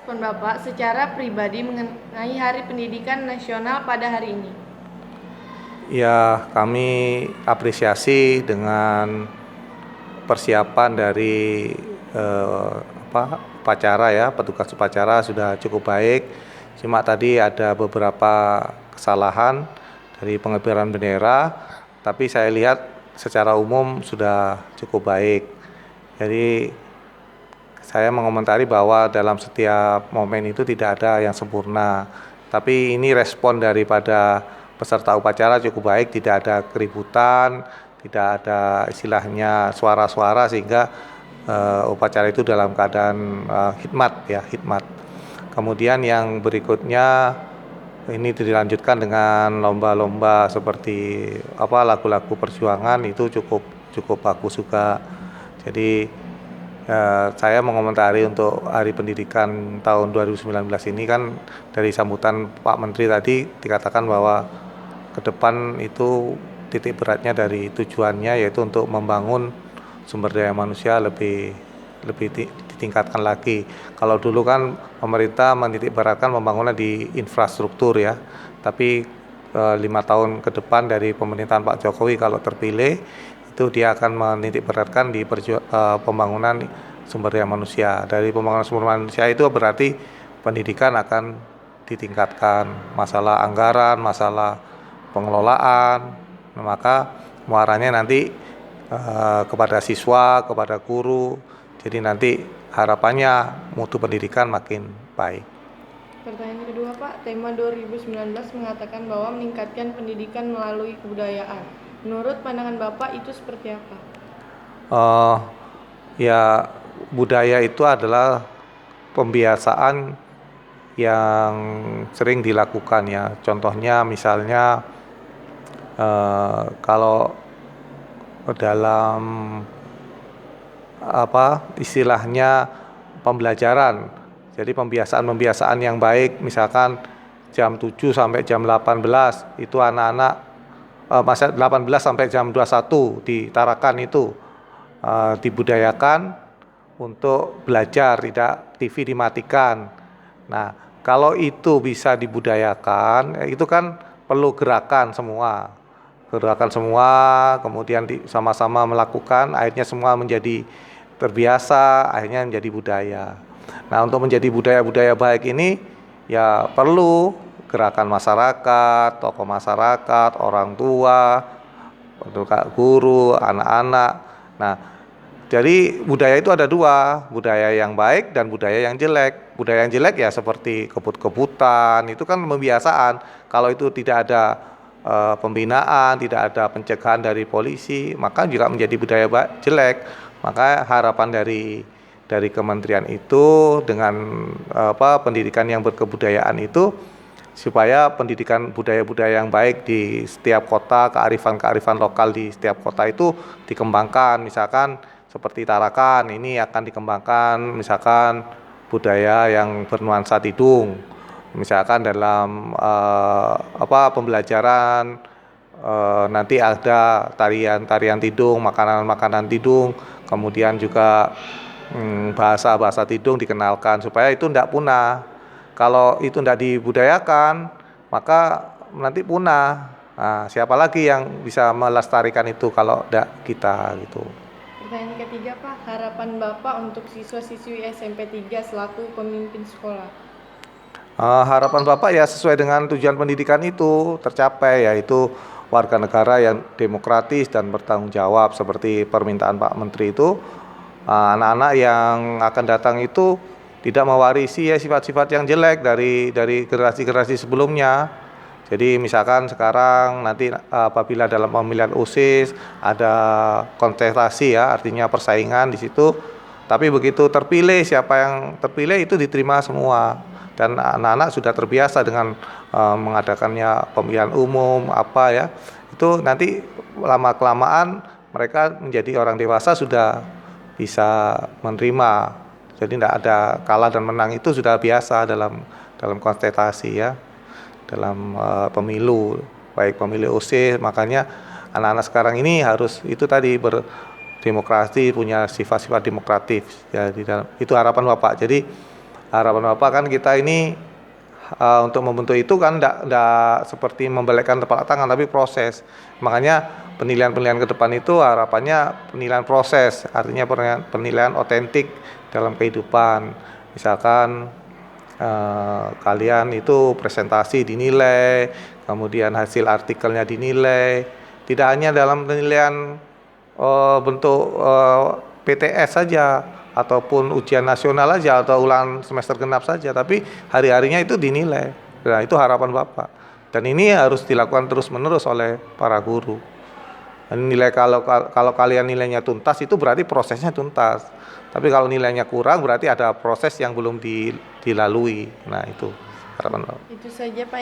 Respon Bapak secara pribadi mengenai Hari Pendidikan Nasional pada hari ini. Ya, kami apresiasi dengan persiapan dari upacara ya, petugas upacara sudah cukup baik. Cuma tadi ada beberapa kesalahan dari pengibaran bendera, tapi saya lihat secara umum sudah cukup baik. Jadi saya mengomentari bahwa dalam setiap momen itu tidak ada yang sempurna. Tapi ini respon daripada peserta upacara cukup baik, tidak ada keributan, tidak ada istilahnya suara-suara sehingga upacara itu dalam keadaan hikmat. Kemudian yang berikutnya ini dilanjutkan dengan lomba-lomba seperti lagu-lagu perjuangan itu cukup bagus juga. Jadi saya mengomentari untuk Hari Pendidikan tahun 2019 ini kan dari sambutan Pak Menteri tadi dikatakan bahwa ke depan itu titik beratnya dari tujuannya yaitu untuk membangun sumber daya manusia lebih ditingkatkan lagi. Kalau dulu kan pemerintah menitik beratkan pembangunan di infrastruktur ya, tapi 5 tahun ke depan dari pemerintahan Pak Jokowi kalau terpilih itu dia akan menitik beratkan di pembangunan sumber daya manusia. Dari pembangunan sumber daya manusia itu berarti pendidikan akan ditingkatkan, masalah anggaran, masalah pengelolaan, maka muaranya nanti kepada siswa, kepada guru. Jadi nanti harapannya mutu pendidikan makin baik. Pertanyaan kedua Pak, tema 2019 mengatakan bahwa meningkatkan pendidikan melalui kebudayaan. Menurut pandangan Bapak itu seperti apa? Ya, budaya itu adalah pembiasaan yang sering dilakukan ya. Contohnya misalnya kalau dalam istilahnya pembelajaran. Jadi pembiasaan yang baik misalkan jam 7 sampai jam 18 itu anak-anak masa 18 sampai jam 21 di Tarakan itu dibudayakan untuk belajar, tidak TV dimatikan. Nah, kalau itu bisa dibudayakan, itu kan perlu gerakan semua, kemudian sama-sama melakukan, akhirnya semua menjadi terbiasa, akhirnya menjadi budaya. Nah, untuk menjadi budaya-budaya baik ini, ya perlu gerakan masyarakat, tokoh masyarakat, orang tua, guru, anak-anak. Nah, jadi budaya itu ada dua, budaya yang baik dan budaya yang jelek. Budaya yang jelek ya seperti kebut-kebutan, itu kan pembiasaan. Kalau itu tidak ada pembinaan, tidak ada pencegahan dari polisi, maka juga menjadi budaya jelek. Maka harapan dari kementerian itu dengan pendidikan yang berkebudayaan itu supaya pendidikan budaya-budaya yang baik di setiap kota, kearifan-kearifan lokal di setiap kota itu dikembangkan. Misalkan seperti Tarakan ini akan dikembangkan misalkan budaya yang bernuansa tidung. Misalkan dalam pembelajaran nanti ada tarian tidung, makanan-makanan tidung, kemudian juga bahasa-bahasa tidung dikenalkan supaya itu tidak punah. Kalau itu tidak dibudayakan, maka nanti punah. Nah, siapa lagi yang bisa melestarikan itu kalau tidak kita gitu. Pertanyaan ketiga Pak, harapan Bapak untuk siswa-siswi SMP 3 selaku pemimpin sekolah. Harapan Bapak ya sesuai dengan tujuan pendidikan itu tercapai, yaitu warga negara yang demokratis dan bertanggung jawab seperti permintaan Pak Menteri itu. Anak-anak yang akan datang itu tidak mewarisi ya sifat-sifat yang jelek dari generasi-generasi sebelumnya. Jadi misalkan sekarang nanti apabila dalam pemilihan OSIS ada kontestasi ya, artinya persaingan di situ. Tapi begitu terpilih, siapa yang terpilih itu diterima semua. Dan anak-anak sudah terbiasa dengan mengadakannya pemilihan umum itu nanti lama-kelamaan mereka menjadi orang dewasa sudah bisa menerima. Jadi tidak ada kalah dan menang, itu sudah biasa dalam kontestasi ya, dalam pemilu, baik pemilu OSIS. Makanya anak-anak sekarang ini harus itu tadi berdemokrasi, punya sifat-sifat demokratif ya, itu harapan Bapak. Jadi Harapan Bapak kan kita ini untuk membentuk itu kan tidak seperti membalikkan telapak tangan, tapi proses. Makanya penilaian-penilaian ke depan itu harapannya penilaian proses, artinya penilaian otentik dalam kehidupan. Misalkan kalian itu presentasi dinilai, kemudian hasil artikelnya dinilai, tidak hanya dalam penilaian bentuk PTS saja, ataupun ujian nasional aja atau ulangan semester genap saja, tapi hari-harinya itu dinilai. Nah, itu harapan Bapak. Dan ini harus dilakukan terus-menerus oleh para guru. Dan nilai kalau kalian nilainya tuntas itu berarti prosesnya tuntas. Tapi kalau nilainya kurang berarti ada proses yang belum dilalui. Nah, itu harapan Bapak. Itu saja Pak.